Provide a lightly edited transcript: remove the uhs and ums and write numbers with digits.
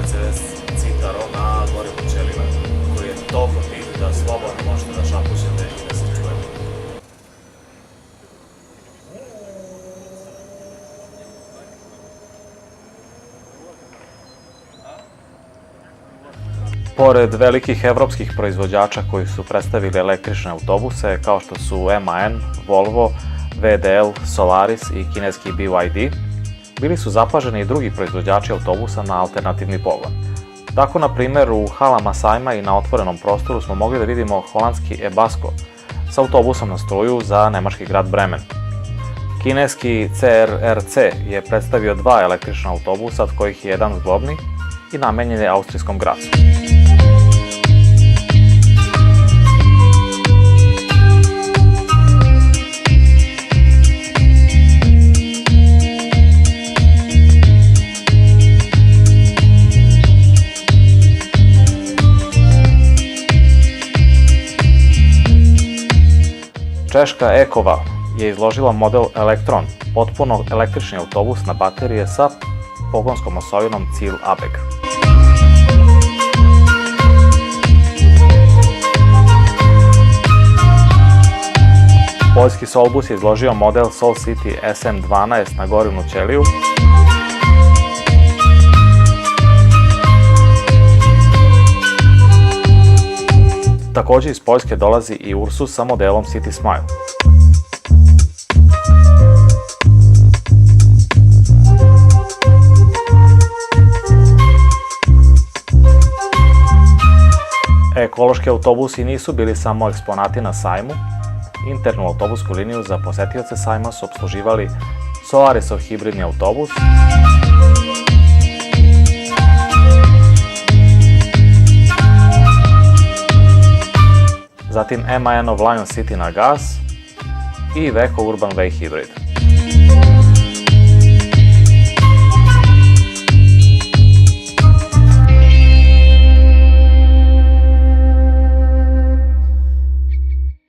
Mercedes Citaro na gorivu ćelija, koji je toliko tih da slobodno možete da šapućete i da se čujete. Pored velikih evropskih proizvođača koji su predstavili električne autobuse, kao što su MAN, Volvo, VDL, Solaris i kineski BYD, bili su zapaženi i drugi proizvođači autobusa na alternativni pogon. Tako, na primjer, u halama sajma i na otvorenom prostoru smo mogli da vidimo holandski Ebasco sa autobusom na struju za nemački grad Bremen. Kineski CRRC je predstavio 2 električna autobusa, od kojih je jedan zglobni i namenjen je austrijskom Gracu. Češka Ekova je izložila model Elektron, potpuno električni autobus na baterije sa pogonskom osovinom Cil Abeg. Poljski Solbus je izložio model Sol City SM12 na gorivnu ćeliju, takođe iz Poljske dolazi i Ursus sa modelom City Smile. Ekološki autobusi nisu bili samo eksponati na sajmu. Internu autobusku liniju za posetioce sajma su opsluživali Solarisov hibridni autobus, zatim MAN-ov Lion City na gas i Iveco Urban Way Hybrid.